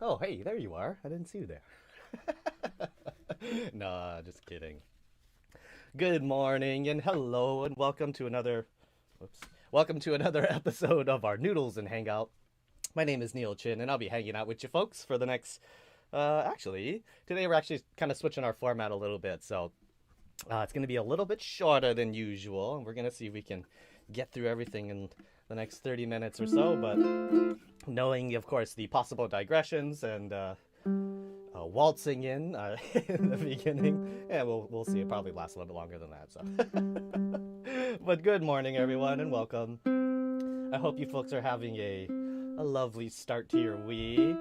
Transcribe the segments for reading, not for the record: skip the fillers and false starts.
Oh, hey, there you are. I didn't see you there. Nah, just kidding. Good morning and hello and whoops, welcome to another episode of our Noodles and Hangout. My name is Neal Chin and I'll be hanging out with you folks for the next, today we're actually kind of switching our format a little bit. So it's going to be a little bit shorter than usual. And we're going to see if we can get through everything in the next 30 minutes or so. But knowing, of course, the possible digressions and waltzing in in the beginning, yeah, we'll see. It probably lasts a little bit longer than that. So, but good morning, everyone, and welcome. I hope you folks are having a lovely start to your week.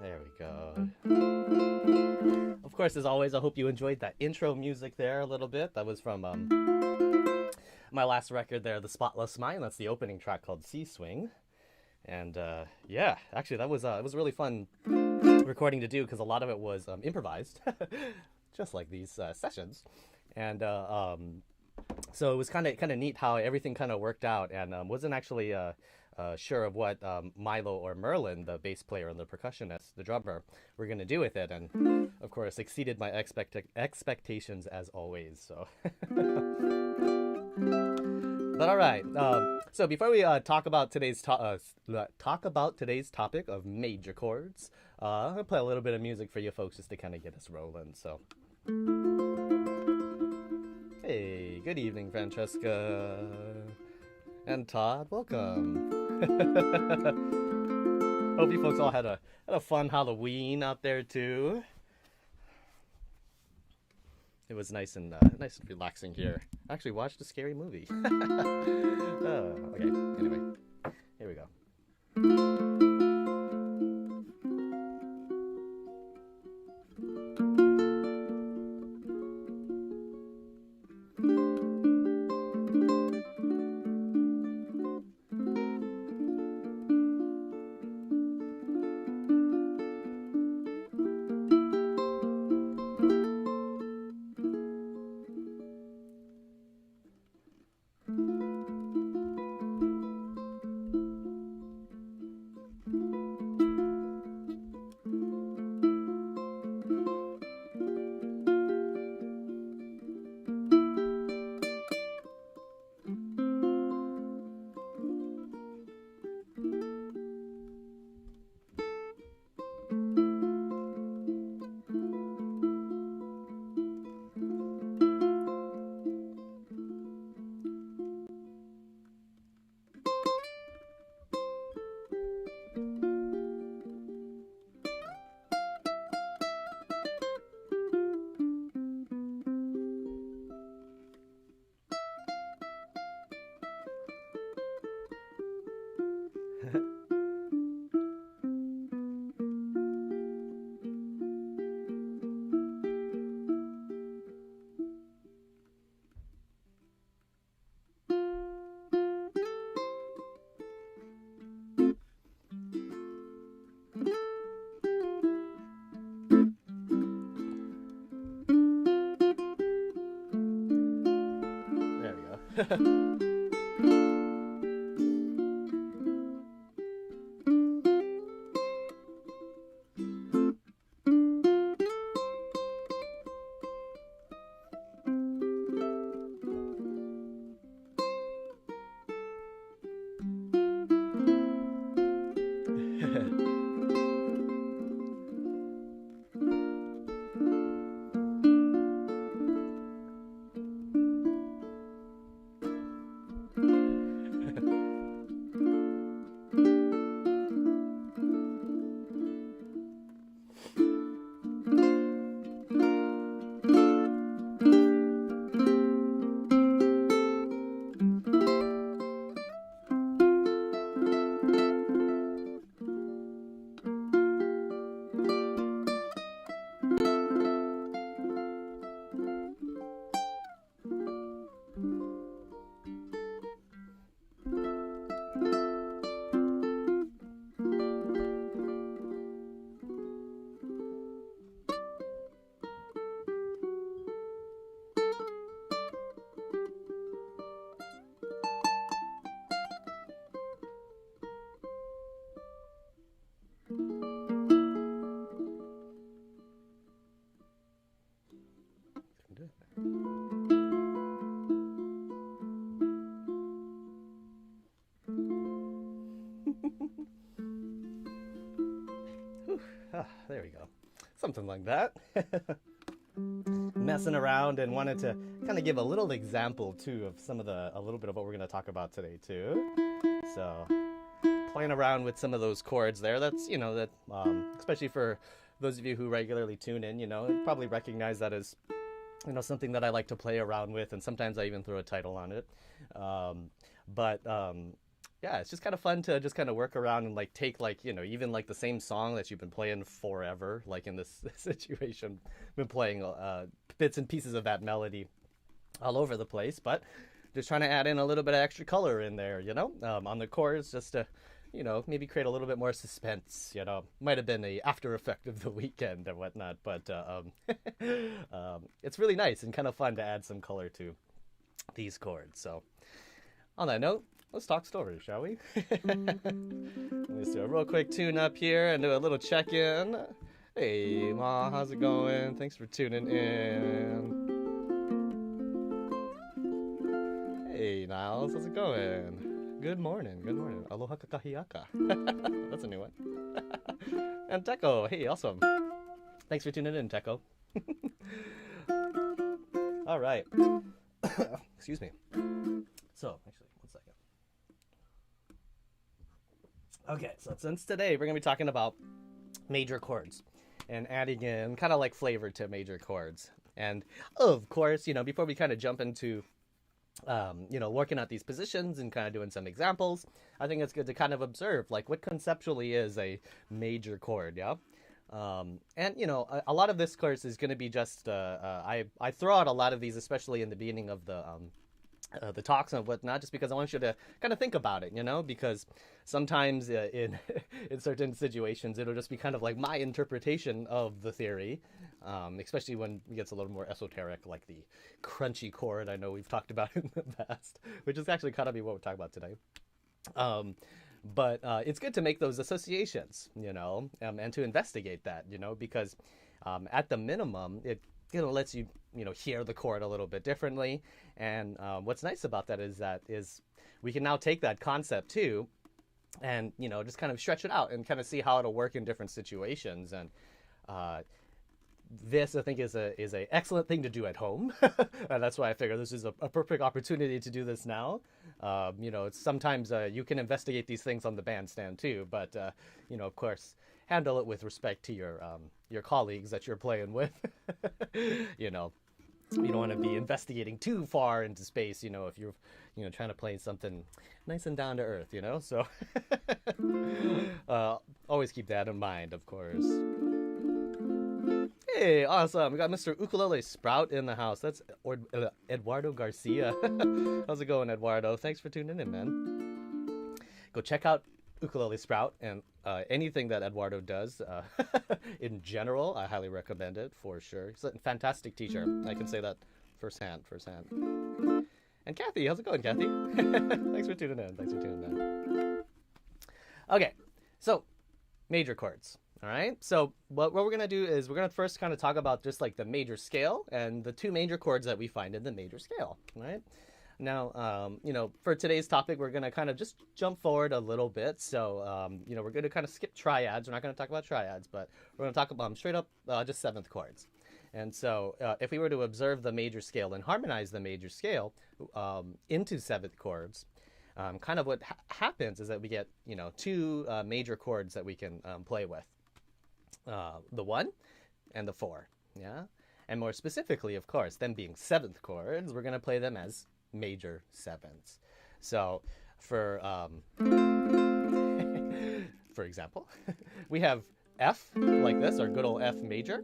There we go. Of course, as always, I hope you enjoyed that intro music there a little bit. That was from my last record there, The Spotless Mind. That's the opening track called Sea Swing. And yeah, actually, that was it was really fun recording to do because a lot of it was improvised, just like these sessions. And so it was kind of neat how everything kind of worked out, and wasn't actually sure of what Milo or Merlin, the bass player and the percussionist, the drummer, were gonna do with it, and of course exceeded my expectations as always. So, but all right. So before we talk about today's topic of major chords, I'm gonna play a little bit of music for you folks just to kind of get us rolling. So. Hey, good evening, Francesca. And Todd, welcome. Hope you folks all had a fun Halloween out there too. It was nice and relaxing here. I actually watched a scary movie. Okay, anyway, here we go. There we go. Whew. Ah, there we go. Something like that. Messing around and wanted to kind of give a little example too of a little bit of what we're going to talk about today too. So playing around with some of those chords there. That's, especially for those of you who regularly tune in, probably recognize that as, something that I like to play around with, and sometimes I even throw a title on it. Yeah, it's just kind of fun to just kind of work around and like take like, even like the same song that you've been playing forever, like in this situation, been playing bits and pieces of that melody all over the place, but just trying to add in a little bit of extra color in there, on the chords, just to, maybe create a little bit more suspense, might have been a after effect of the weekend or whatnot, but it's really nice and kind of fun to add some color to these chords. So on that note, let's talk stories, shall we? Let's do a real quick tune up here and do a little check-in. Hey, Ma, how's it going? Thanks for tuning in. Hey, Niles, how's it going? Good morning, good morning. Aloha kakahiaka. That's a new one. And Teco, hey, awesome. Thanks for tuning in, Teco. All right. Excuse me. So, actually, one second. Okay, so since today we're going to be talking about major chords and adding in kind of like flavor to major chords. And of course, before we kind of jump into, working at these positions and kind of doing some examples, I think it's good to kind of observe like what conceptually is a major chord, yeah? And, a lot of this course is going to be just, I throw out a lot of these, especially in the beginning of the talks and whatnot, just because I want you to kind of think about it, because sometimes in in certain situations, it'll just be kind of like my interpretation of the theory, especially when it gets a little more esoteric, like the crunchy chord I know we've talked about in the past, which is actually kind of be what we're talking about today. But it's good to make those associations, and to investigate that, because at the minimum, it lets you, hear the chord a little bit differently. And what's nice about that is we can now take that concept too and, just kind of stretch it out and kind of see how it'll work in different situations. And this, I think, is a excellent thing to do at home. And that's why I figure this is a perfect opportunity to do this now. It's sometimes you can investigate these things on the bandstand too, but, of course, handle it with respect to your colleagues that you're playing with. You don't want to be investigating too far into space, if you're, trying to play something nice and down to earth, so always keep that in mind, of course. Hey, awesome. We got Mr. Ukulele Sprout in the house. That's Eduardo Garcia. How's it going, Eduardo? Thanks for tuning in, man. Go check out Ukulele Sprout and anything that Eduardo does in general. I highly recommend it for sure. He's a fantastic teacher. I can say that firsthand. And Kathy, how's it going, Kathy? Thanks for tuning in. Okay, so major chords. All right, so what we're going to do is we're going to first kind of talk about just like the major scale and the two major chords that we find in the major scale. All right. Now, for today's topic, we're going to kind of just jump forward a little bit. So, we're going to kind of skip triads. We're not going to talk about triads, but we're going to talk about straight up just seventh chords. And so if we were to observe the major scale and harmonize the major scale into seventh chords, kind of what happens is that we get, two major chords that we can play with. The 1 and the 4, yeah? And more specifically, of course, them being seventh chords, we're going to play them as major sevenths. So for example, we have F like this, or good old F major,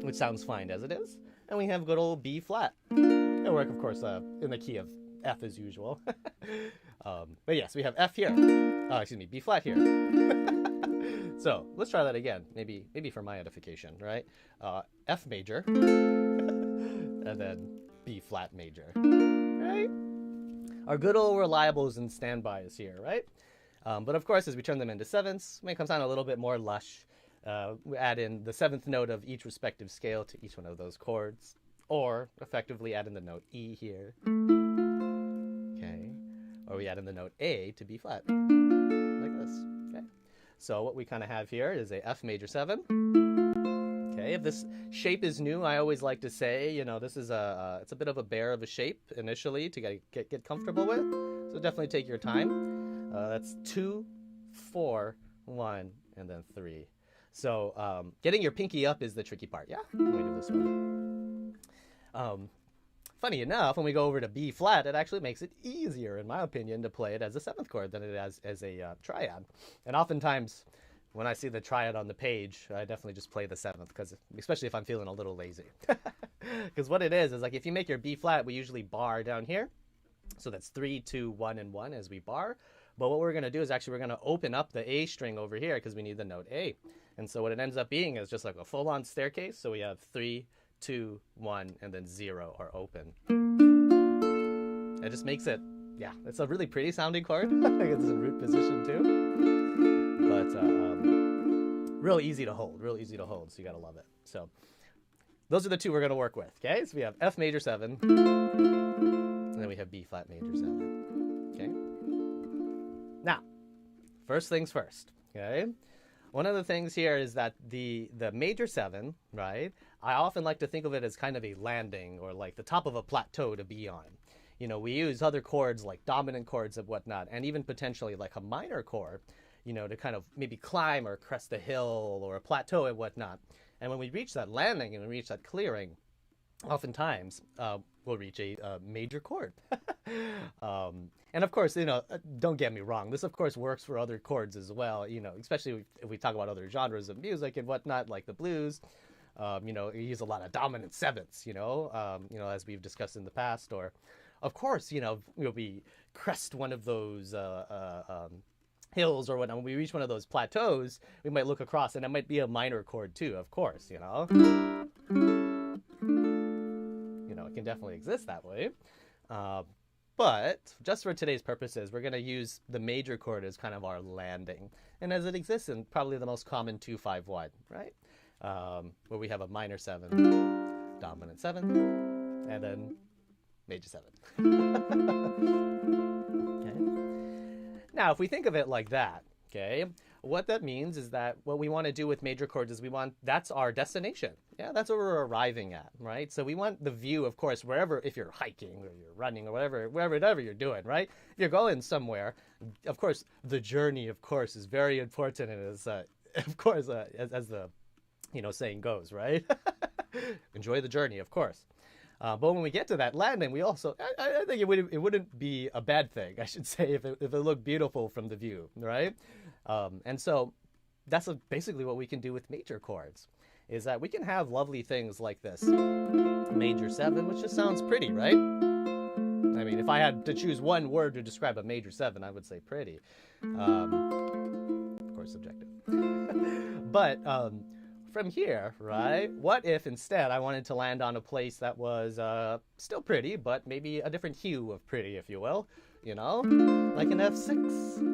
which sounds fine as it is. And we have good old B flat. It'll work, of course, in the key of F as usual. But yes, we have F here. B flat here. So let's try that again. Maybe for my edification, right? F major, and then B flat major, right? Our good old reliables and standbys here, right? But of course, as we turn them into sevenths, when it comes down a little bit more lush, we add in the seventh note of each respective scale to each one of those chords, or effectively add in the note E here, okay? Or we add in the note A to B flat, like this, okay? So what we kind of have here is a F major 7. Okay, if this shape is new, I always like to say, you know, this is it's a bit of a bear of a shape initially to get comfortable with. So definitely take your time. That's 2, 4, 1, and then 3. So getting your pinky up is the tricky part. Yeah, let me do this one. Funny enough, when we go over to B flat, it actually makes it easier, in my opinion, to play it as a 7th chord than it is as a triad. And oftentimes, when I see the triad on the page, I definitely just play the 7th, because especially if I'm feeling a little lazy. Because what it is like if you make your B flat, we usually bar down here. So that's 3, 2, 1, and 1 as we bar. But what we're going to do is actually we're going to open up the A string over here because we need the note A. And so what it ends up being is just like a full-on staircase. So we have 3, 2, 1, and then 0 are open. It just makes it, yeah, it's a really pretty sounding chord. It's in root position too. But real easy to hold, so you gotta love it. So those are the two we're gonna work with, okay? So we have F major 7, and then we have B flat major 7, okay? Now, first things first, okay? One of the things here is that the major 7, right, I often like to think of it as kind of a landing or like the top of a plateau to be on. You know, we use other chords like dominant chords and whatnot, and even potentially like a minor chord, you know, to kind of maybe climb or crest a hill or a plateau and whatnot. And when we reach that landing and we reach that clearing, oftentimes we'll reach a major chord. And of course, you know, don't get me wrong, this of course works for other chords as well, you know, especially if we talk about other genres of music and whatnot, like the blues. You know, you use a lot of dominant 7ths, you know, as we've discussed in the past. Or, of course, you know, we crest one of those hills or whatnot. When we reach one of those plateaus, we might look across, and it might be a minor chord too, of course, you know. You know, it can definitely exist that way. But just for today's purposes, we're going to use the major chord as kind of our landing. And as it exists in probably the most common 2-5-1, right? Where we have a minor 7, dominant 7, and then major 7. Okay. Now, if we think of it like that, okay, what that means is that what we want to do with major chords is that's our destination. Yeah, that's where we're arriving at, right? So we want the view, of course, wherever, if you're hiking or you're running or whatever you're doing, right? If you're going somewhere, of course, the journey, of course, is very important, and is, of course, as the saying goes, right? Enjoy the journey, of course. But when we get to that landing, we also, I think it wouldn't be a bad thing, I should say, if it looked beautiful from the view, right? And so that's basically what we can do with major chords, is that we can have lovely things like this. Major 7, which just sounds pretty, right? I mean, if I had to choose one word to describe a major 7, I would say pretty. Of course, subjective. But from here, right, what if instead I wanted to land on a place that was still pretty, but maybe a different hue of pretty, if you will, you know, like an F6.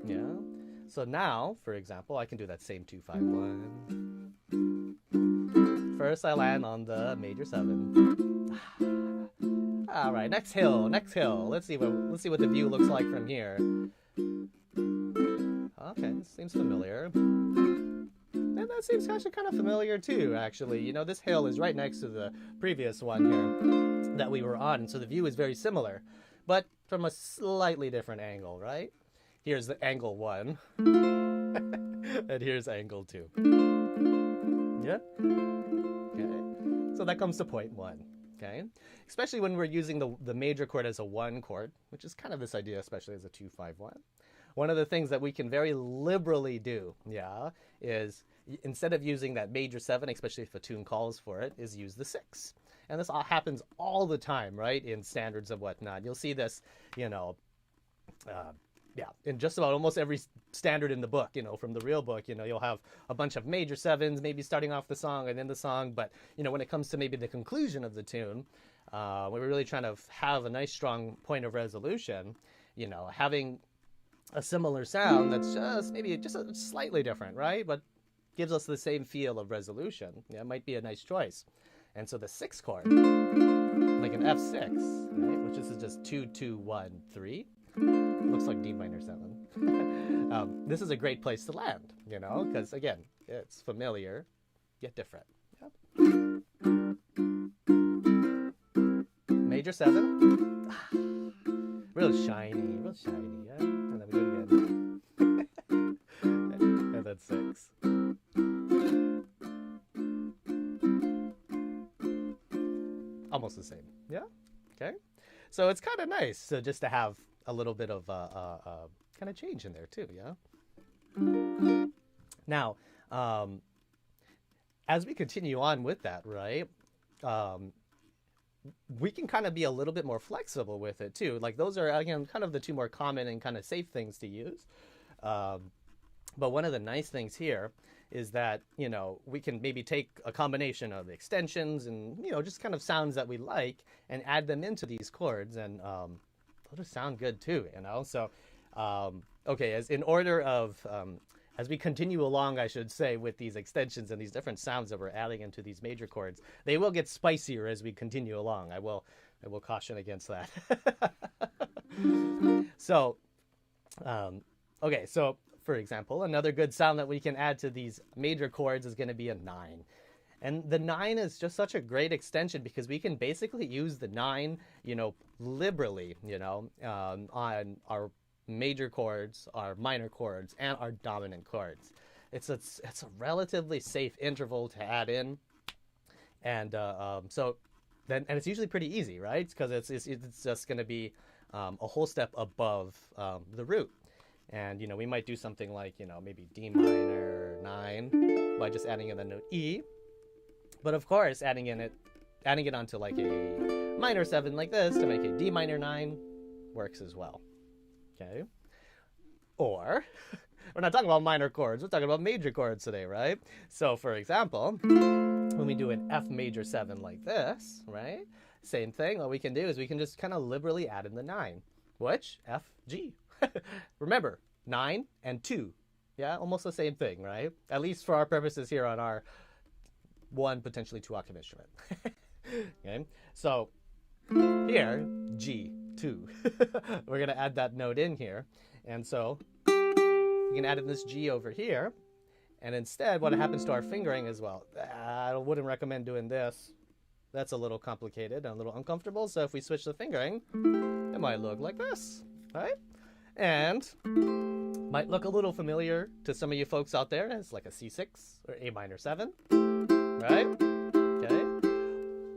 Yeah. So now, for example, I can do that same 2-5-1. First, I land on the major 7. All right, next hill. Let's see what the view looks like from here. Okay, this seems familiar. And that seems actually kind of familiar too, actually. You know, this hill is right next to the previous one here that we were on, and so the view is very similar, but from a slightly different angle, right? Here's the angle 1, and here's angle 2. Yeah? Okay. So that comes to point 1, okay? Especially when we're using the major chord as a 1 chord, which is kind of this idea, especially as a 2-5-1. One of the things that we can very liberally do, yeah, is instead of using that major 7, especially if a tune calls for it, is use the 6. And this happens all the time, right, in standards and whatnot. You'll see this, you know, yeah, in just about almost every standard in the book, you know, from the real book, you know, you'll have a bunch of major 7s, maybe starting off the song and in the song. But, you know, when it comes to maybe the conclusion of the tune, we're really trying to have a nice, strong point of resolution, you know, having a similar sound that's just maybe just slightly different, right? But gives us the same feel of resolution. Yeah, it might be a nice choice. And so the 6th chord, like an F6, right, which is just 2-2-1-3. looks like D minor 7. This is a great place to land, you know, because again, it's familiar yet different. Yep. Major 7. Real shiny, yeah? And then we do it again. And then 6. Almost the same, yeah? Okay. So it's kind of nice so just to have a little bit of kind of change in there too, yeah? Now, as we continue on with that, right, we can kind of be a little bit more flexible with it too. Like those are, again, kind of the two more common and kind of safe things to use. But one of the nice things here is that, you know, we can maybe take a combination of extensions and, you know, just kind of sounds that we like and add them into these chords, and they'll just sound good too, you know? So, okay, as in order of, as we continue along, I should say, with these extensions and these different sounds that we're adding into these major chords, they will get spicier as we continue along. I will caution against that. So, okay, so for example, another good sound that we can add to these major chords is going to be a 9. And the 9 is just such a great extension because we can basically use the 9, you know, liberally, you know, on our major chords, our minor chords, and our dominant chords. It's a relatively safe interval to add in, and so then, and it's usually pretty easy, right? Because it's just going to be a whole step above the root. And, you know, we might do something like, you know, maybe D minor 9 by just adding in the note E. But of course, adding it onto like a minor 7 like this to make a D minor 9 works as well. Okay? Or, we're not talking about minor chords, we're talking about major chords today, right? So, for example, when we do an F major 7 like this, right? Same thing, what we can do is we can just kind of liberally add in the 9, which, F, G. Remember, 9 and 2. Yeah, almost the same thing, right? At least for our purposes here on our 1, potentially 2 octave instrument. Okay, so here, G, 2. We're going to add that note in here. And so you can add in this G over here. And instead, what happens to our fingering is, well, I wouldn't recommend doing this. That's a little complicated and a little uncomfortable. So if we switch the fingering, it might look like this, right? And might look a little familiar to some of you folks out there as like a C6 or A minor 7, right? Okay.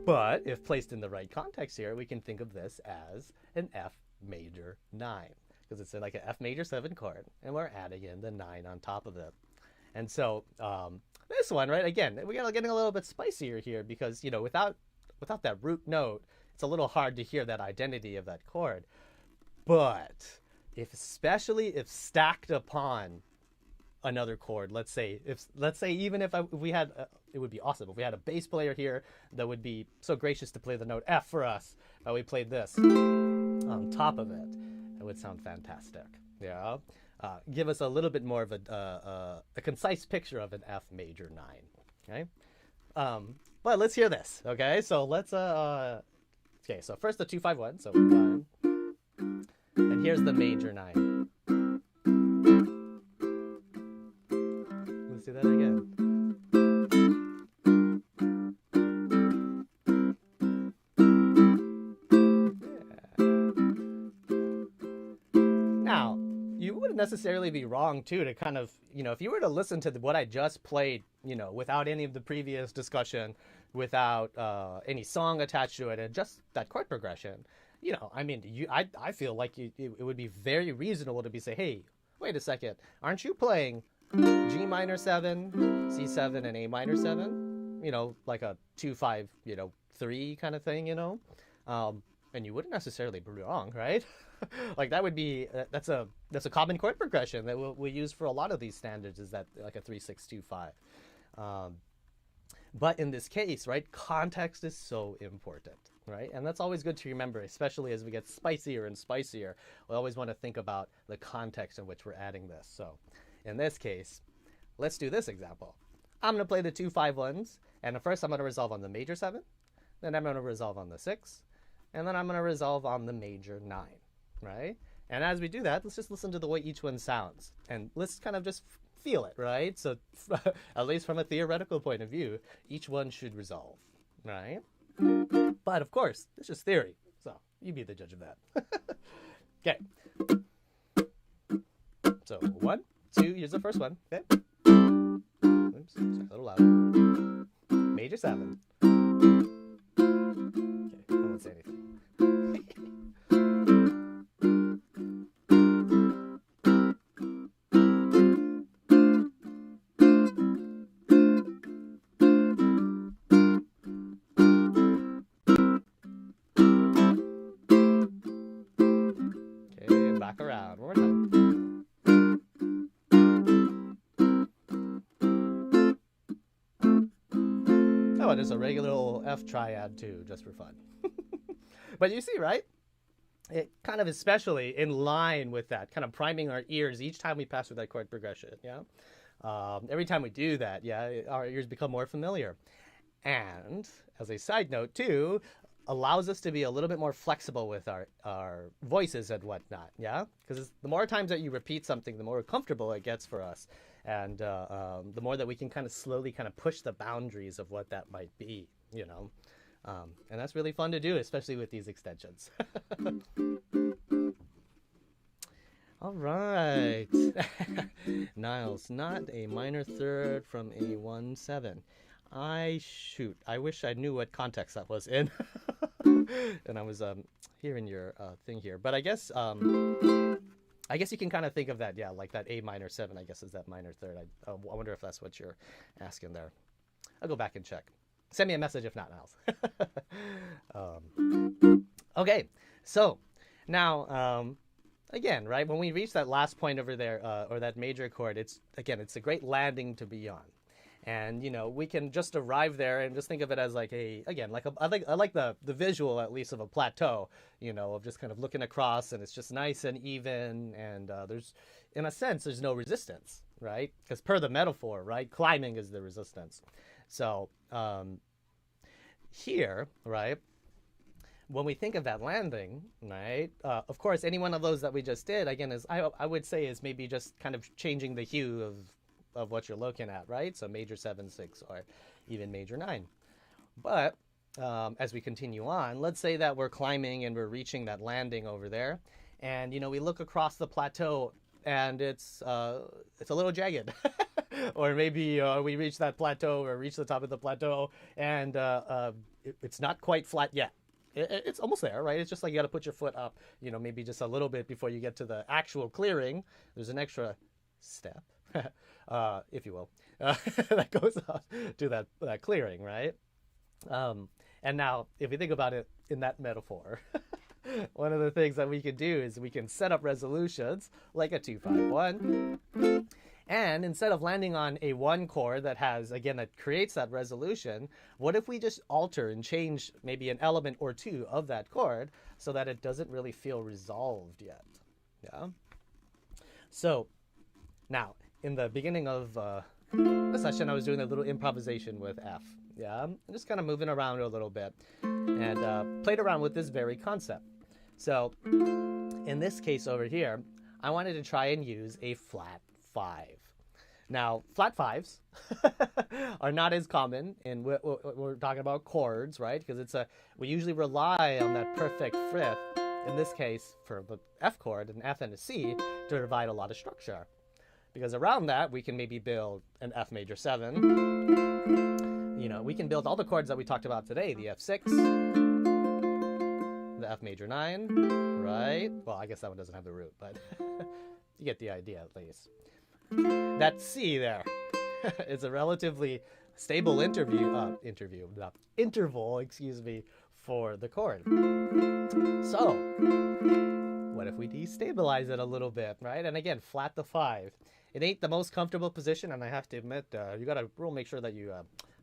But if placed in the right context here, we can think of this as an F major 9, because it's like an F major 7 chord, and we're adding in the 9 on top of it. And so this one, right, again, we're getting a little bit spicier here because, you know, without that root note, it's a little hard to hear that identity of that chord. But especially if stacked upon another chord, let's say even if we had, it would be awesome if we had a bass player here that would be so gracious to play the note F for us, but we played this on top of it, it would sound fantastic. Yeah, give us a little bit more of a concise picture of an F major 9. Okay, but let's hear this. Okay, so let's okay, so first the 2-5-1, so 1. And here's the major 9. Let's do that again. Yeah. Now, you wouldn't necessarily be wrong, too, to kind of, you know, if you were to listen to what I just played, you know, without any of the previous discussion, without any song attached to it, and just that chord progression, you know, I mean, I feel like it would be very reasonable to say, hey, wait a second, aren't you playing G minor 7, C7, and A minor 7? You know, like a 2-5, you know, 3 kind of thing, you know? And you wouldn't necessarily be wrong, right? Like that would be, that's a common chord progression that we use for a lot of these standards, is that like a 3-6-2-5. But in this case, right, context is so important. Right? And that's always good to remember, especially as we get spicier and spicier. We always want to think about the context in which we're adding this. So in this case, let's do this example. I'm going to play the 2-5-1s, and first I'm going to resolve on the major 7, then I'm going to resolve on the 6, and then I'm going to resolve on the major 9, right? And as we do that, let's just listen to the way each one sounds. And let's kind of just feel it, right? So at least from a theoretical point of view, each one should resolve, right? But of course, it's just theory. So you be the judge of that. Okay. So 1, 2, here's the first one. Okay. Oops, sorry, a little loud. Major 7. Okay, I won't say anything. Okay, back around. One more time. Oh, and there's a regular old F triad too, just for fun. But you see, right? It kind of especially in line with that, kind of priming our ears each time we pass through that chord progression, yeah? Every time we do that, yeah, our ears become more familiar. And as a side note too, allows us to be a little bit more flexible with our voices and whatnot, yeah? Because the more times that you repeat something, the more comfortable it gets for us. And the more that we can kind of slowly kind of push the boundaries of what that might be, you know? And that's really fun to do, especially with these extensions. All right. Niles, not a minor third from a 1/7. I wish I knew what context that was in. And I was hearing your thing here. But I guess you can kind of think of that, yeah, like that A minor 7, I guess, is that minor third. I wonder if that's what you're asking there. I'll go back and check. Send me a message if not, Niles. Okay, so now, again, right, when we reach that last point over there, or that major chord, it's a great landing to be on. And, you know, we can just arrive there and just think of it as like I like the visual, at least, of a plateau, you know, of just kind of looking across, and it's just nice and even, and there's, in a sense, there's no resistance, right? Because per the metaphor, right, climbing is the resistance. So here, right, when we think of that landing, right, of course, any one of those that we just did, again, I would say is maybe just kind of changing the hue of what you're looking at, right? So major 7, 6, or even major 9. But as we continue on, let's say that we're climbing and we're reaching that landing over there, and, you know, we look across the plateau and it's a little jagged. Or maybe we reach that plateau or reach the top of the plateau and it's not quite flat yet. It's almost there, right? It's just like you got to put your foot up, you know, maybe just a little bit before you get to the actual clearing. There's an extra step, if you will, that goes up to that clearing, right? And now, if you think about it in that metaphor, one of the things that we can do is we can set up resolutions like a 2-5-1. And instead of landing on a 1 chord that has, again, that creates that resolution, what if we just alter and change maybe an element or two of that chord so that it doesn't really feel resolved yet? Yeah. So now, in the beginning of the session, I was doing a little improvisation with F. Yeah, I'm just kind of moving around a little bit and played around with this very concept. So in this case over here, I wanted to try and use a flat 5. Now, flat 5s are not as common, and we're talking about chords, right? Because we usually rely on that perfect fifth, in this case, for the F chord, an F and a C, to provide a lot of structure. Because around that, we can maybe build an F major 7. You know, we can build all the chords that we talked about today, the F6, the F major 9, right? Well, I guess that one doesn't have the root, but you get the idea at least. That C there is a relatively stable interval, for the chord. So, what if we destabilize it a little bit, right? And again, flat the 5. It ain't the most comfortable position, and I have to admit, you gotta make sure that you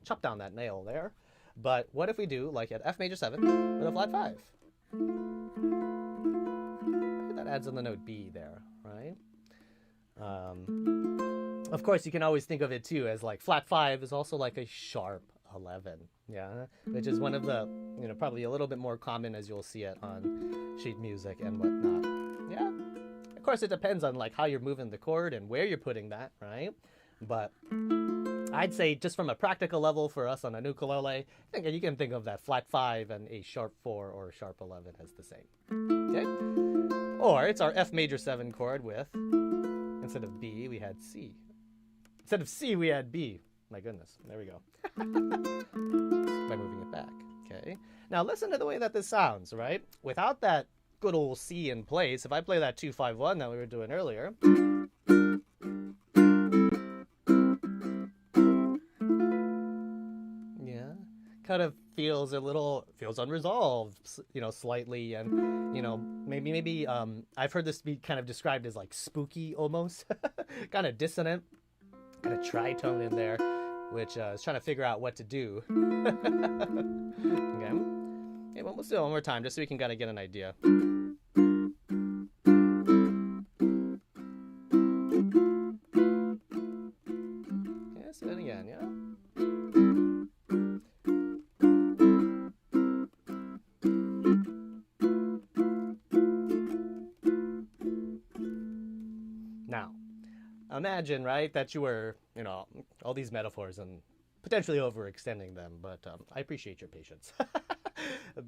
chop down that nail there. But what if we do like an F major 7 with a flat 5? That adds on the note B there, right? Of course, you can always think of it too as like flat 5 is also like a sharp 11, yeah, which is one of the, you know, probably a little bit more common as you'll see it on sheet music and whatnot. Yeah, course, it depends on like how you're moving the chord and where you're putting that, right? But I'd say just from a practical level for us on a ukulele, I think you can think of that flat 5 and a sharp 4 or a sharp 11 as the same. Okay? Or it's our F major 7 chord with, instead of B, we had C. Instead of C, we had B. My goodness. There we go. By moving it back. Okay? Now listen to the way that this sounds, right? Without that good old C in place, if I play that 2-5-1 that we were doing earlier, kind of feels unresolved, slightly, and maybe I've heard this be kind of described as like spooky almost, kind of dissonant, kind of tritone in there, which is trying to figure out what to do. Okay, let's do it one more time just so we can kind of get an idea. Okay, let's do it again, yeah. Imagine, right, that you were, all these metaphors and potentially overextending them, but I appreciate your patience. If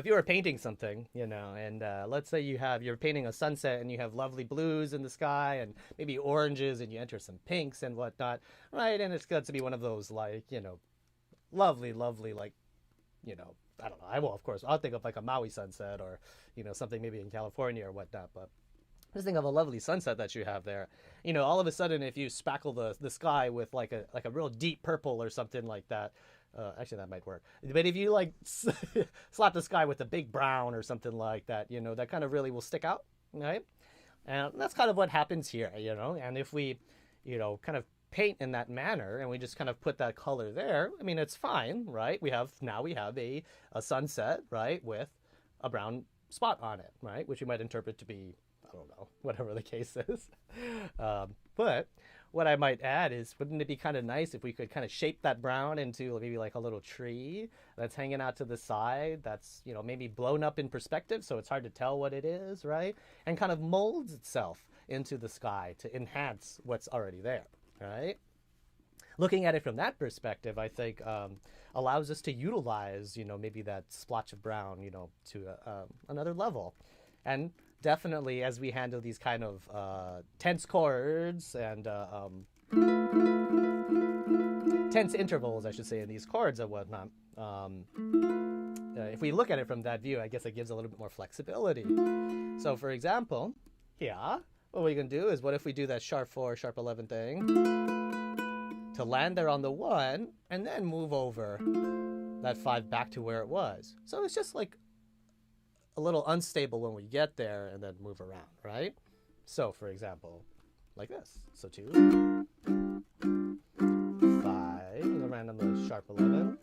you were painting something, and let's say you're painting a sunset and you have lovely blues in the sky and maybe oranges and you enter some pinks and whatnot, right? And it's got to be one of those like, lovely, like, I don't know. I'll think of like a Maui sunset or, something maybe in California or whatnot, but just think of a lovely sunset that you have there. All of a sudden, if you spackle the sky with like a real deep purple or something like that, actually that might work. But if you like slap the sky with a big brown or something like that, that kind of really will stick out, right? And that's kind of what happens here, And if we, kind of paint in that manner and we just kind of put that color there, I mean, it's fine, right? We have a sunset, right, with a brown spot on it, right, which you might interpret to be, I don't know, whatever the case is. But what I might add is, wouldn't it be kind of nice if we could kind of shape that brown into maybe like a little tree that's hanging out to the side, that's, maybe blown up in perspective so it's hard to tell what it is, right? And kind of molds itself into the sky to enhance what's already there, right? Looking at it from that perspective, I think allows us to utilize, maybe that splotch of brown, to another level. And definitely, as we handle these kind of tense chords and tense intervals, I should say, in these chords and whatnot, if we look at it from that view, I guess it gives a little bit more flexibility. So, for example, here, what we can do is, what if we do that sharp 4, sharp 11 thing to land there on the 1 and then move over that 5 back to where it was. So it's just like a little unstable when we get there and then move around, right? So, for example, like this. So 2, 5, go around on the sharp 11,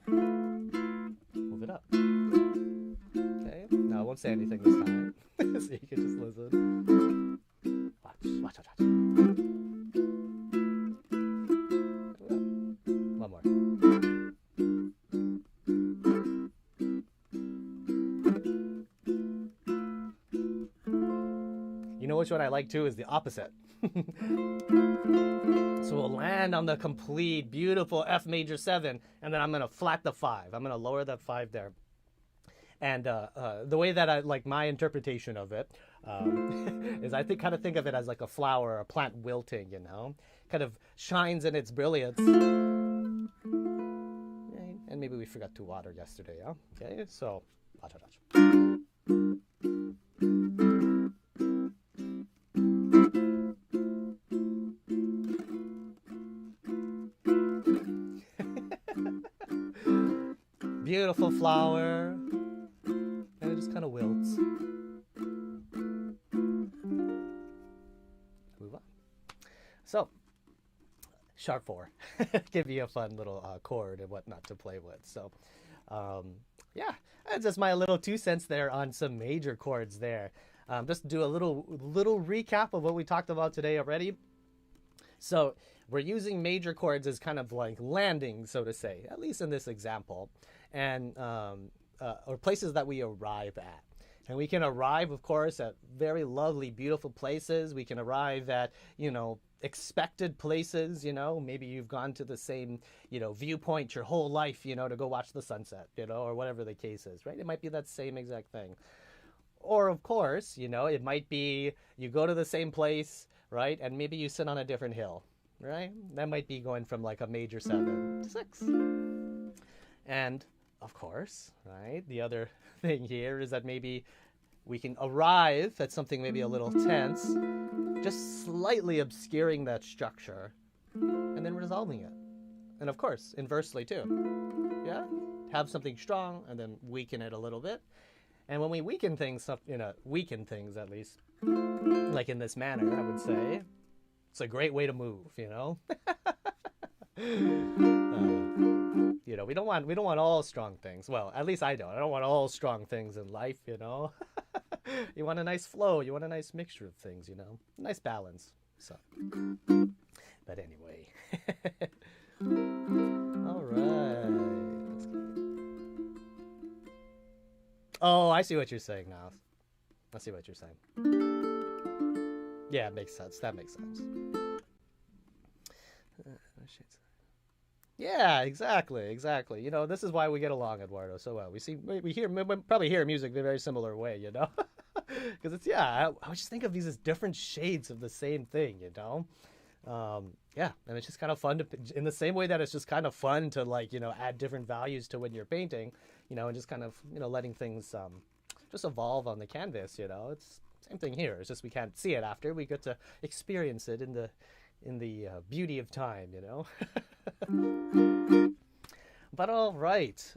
move it up. Okay, now I won't say anything this time, so you can just listen. Watch. One more. Which one I like too is the opposite. So we'll land on the complete beautiful F major 7, and then I'm going to flat the 5. I'm going to lower that 5 there. And the way that I like my interpretation of it is I kind of think of it as like a flower or a plant wilting, kind of shines in its brilliance. And maybe we forgot to water yesterday, huh? Okay, so watch. Beautiful flower, and it just kind of wilts. Move on. So, sharp 4, give you a fun little chord and whatnot to play with. So, yeah, that's just my little 2 cents there on some major chords there. Just do a little recap of what we talked about today already. So, we're using major chords as kind of like landing, so to say, at least in this example, and or places that we arrive at. And we can arrive, of course, at very lovely, beautiful places. We can arrive at, expected places, maybe you've gone to the same, viewpoint your whole life, to go watch the sunset, or whatever the case is, right? It might be that same exact thing. Or, of course, it might be you go to the same place, right? And maybe you sit on a different hill, right? That might be going from like a major 7 to 6. And, of course, right, the other thing here is that maybe we can arrive at something maybe a little tense, just slightly obscuring that structure, and then resolving it. And of course, inversely too. Yeah? Have something strong, and then weaken it a little bit. And when we weaken things, weaken things at least, like in this manner, I would say, it's a great way to move, we don't want all strong things. Well, at least I don't. I don't want all strong things in life, You want a nice flow. You want a nice mixture of things, nice balance. So, but anyway. All right. Let's go. Oh, I see what you're saying now. I see what you're saying. Yeah, it makes sense. That makes sense. Yeah, exactly. This is why we get along, Eduardo, so well. We probably hear music in a very similar way, because it's, I would just think of these as different shades of the same thing, and it's just kind of fun to, in the same way that it's just kind of fun to add different values to when you're painting, and just kind of, letting things just evolve on the canvas, It's same thing here. It's just we can't see it after. We get to experience it in the beauty of time, But all right.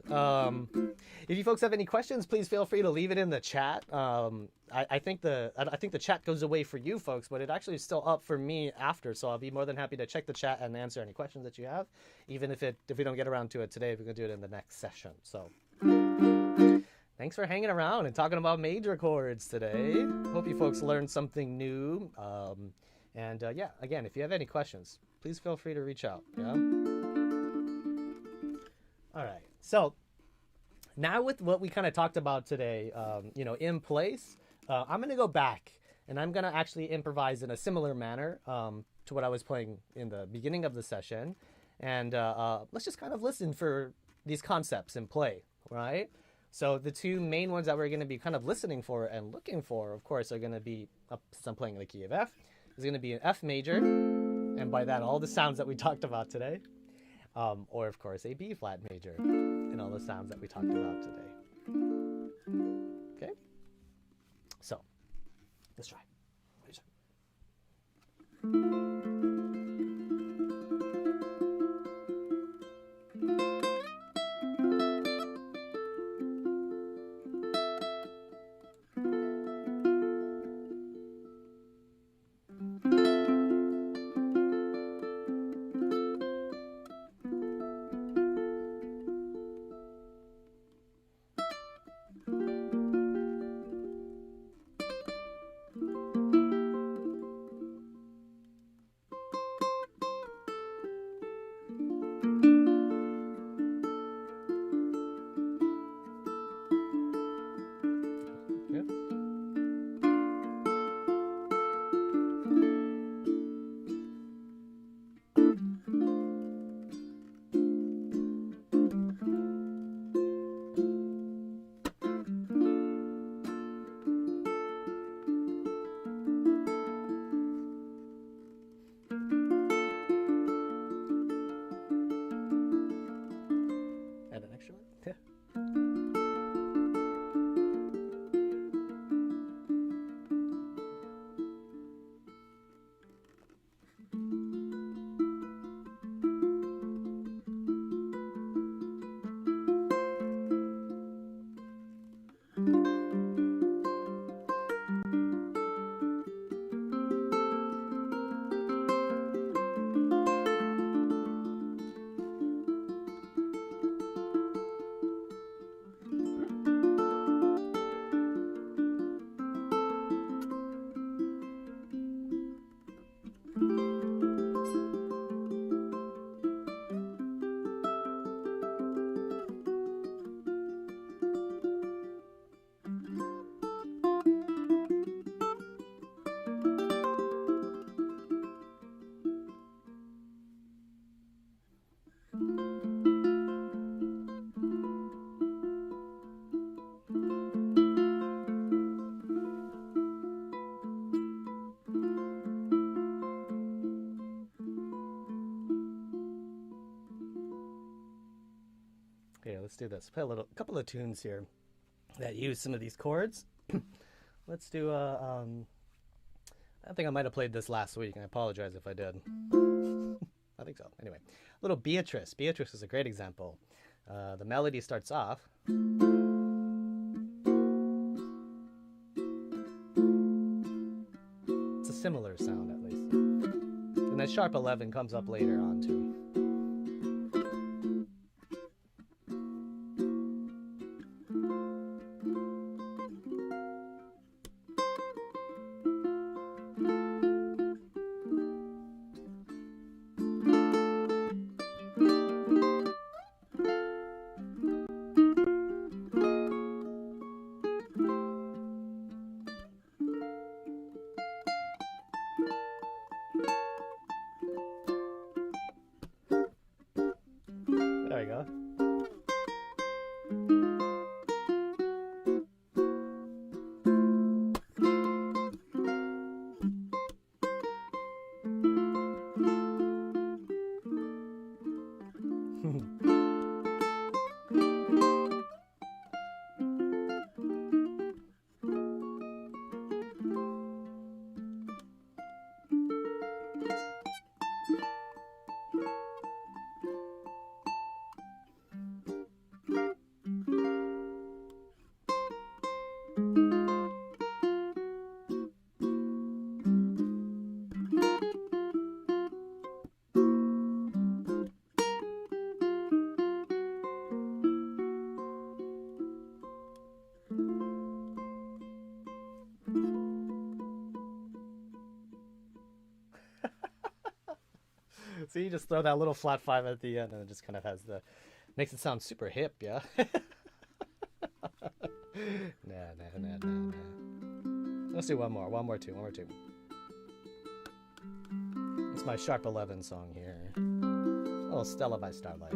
If you folks have any questions, please feel free to leave it in the chat. I think the chat goes away for you folks, but it actually is still up for me after. So I'll be more than happy to check the chat and answer any questions that you have, even if we don't get around to it today. We're gonna do it in the next session. So thanks for hanging around and talking about major chords today. Hope you folks learned something new. Again, if you have any questions, please feel free to reach out. Yeah. All right. So now with what we kind of talked about today, in place, I'm going to go back and I'm going to actually improvise in a similar manner to what I was playing in the beginning of the session. And let's just kind of listen for these concepts in play, right? So the two main ones that we're going to be kind of listening for and looking for, of course, are going to be, since I'm playing the key of F, is going to be an F major. And by that, all the sounds that we talked about today. Or, of course, a B flat major, and all the sounds that we talked about today. Okay? So, let's try. Okay, let's do this. Play a couple of tunes here that use some of these chords. Let's do I think I might have played this last week, and I apologize if I did. I think so. Anyway, little Beatrice. Beatrice is a great example. The melody starts off. It's a similar sound, at least. And that sharp 11 comes up later on, too. There we go. So you just throw that little flat 5 at the end, and it just kind of makes it sound super hip, yeah? Nah. Let's do one more tune. It's my sharp 11 song here. Oh, Stella by Starlight.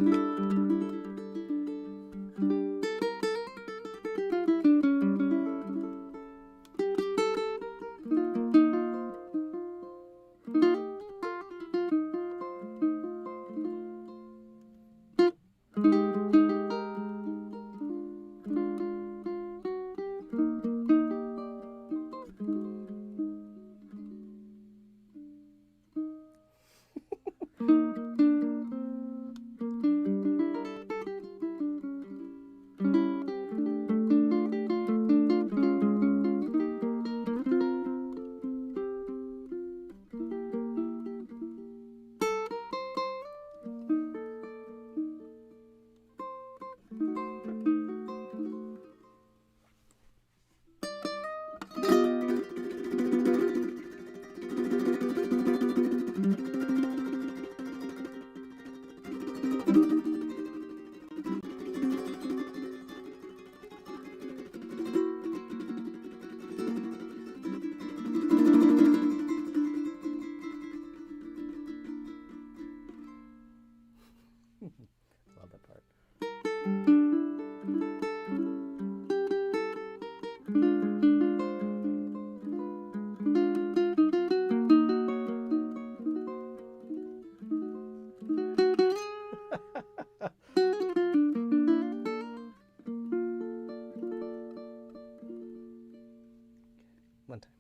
Love that part. One time.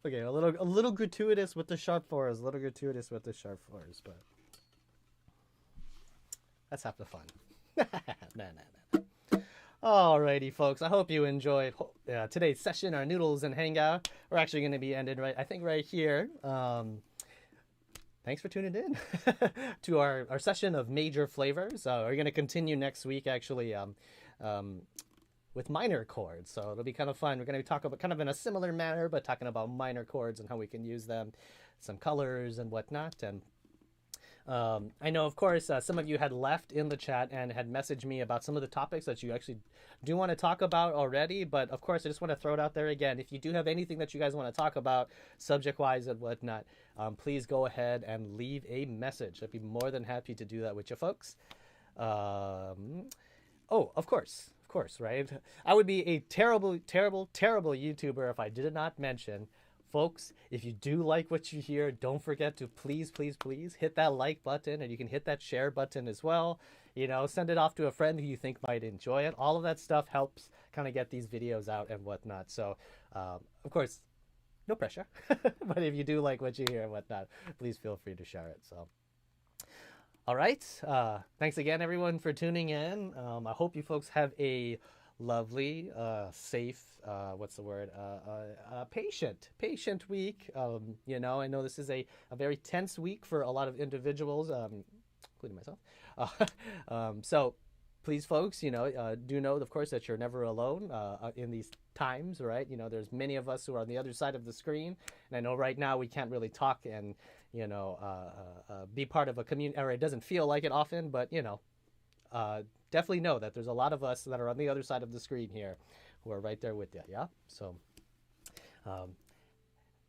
Okay, a little gratuitous with the sharp fours, a little gratuitous with the sharp fours, but that's half the fun. Nah. Alrighty, folks. I hope you enjoyed today's session, our Noodles and Hangout. We're actually going to be ended I think right here. Thanks for tuning in to our session of major flavors. We're going to continue next week, actually, with minor chords. So it'll be kind of fun. We're going to talk about kind of in a similar manner, but talking about minor chords and how we can use them, some colors and whatnot. And I know, of course, some of you had left in the chat and had messaged me about some of the topics that you actually do want to talk about already. But of course, I just want to throw it out there again. If you do have anything that you guys want to talk about subject-wise and whatnot, please go ahead and leave a message. I'd be more than happy to do that with you folks. Oh, of course, right? I would be a terrible YouTuber if I did not mention, folks, if you do like what you hear, don't forget to please hit that like button, and you can hit that share button as well. You know, send it off to a friend who you think might enjoy it. All of that stuff helps kind of get these videos out and whatnot. So, of course, no pressure. But if you do like what you hear and whatnot, please feel free to share it. So, all right. Thanks again, everyone, for tuning in. I hope you folks have a lovely, safe, patient week. You know, I know this is a very tense week for a lot of individuals, including myself. So please, folks, you know, do know, of course, that you're never alone in these times, right? You know, there's many of us who are on the other side of the screen, and I know right now we can't really talk and, you know, be part of a community, or it doesn't feel like it often, but, you know, definitely know that there's a lot of us that are on the other side of the screen here who are right there with you, yeah? So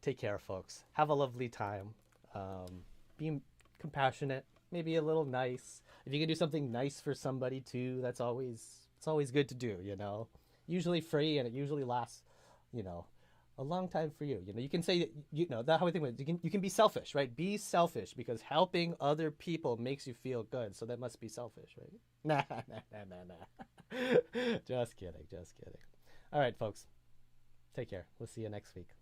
take care, folks. Have a lovely time. Be compassionate, maybe a little nice. If you can do something nice for somebody too, it's always good to do, you know? Usually free, and it usually lasts, you know, a long time for you. You know, you can say, you know, that's how I think of it. You can be selfish, right? Be selfish, because helping other people makes you feel good. So that must be selfish, right? Nah. Just kidding. All right, folks. Take care. We'll see you next week.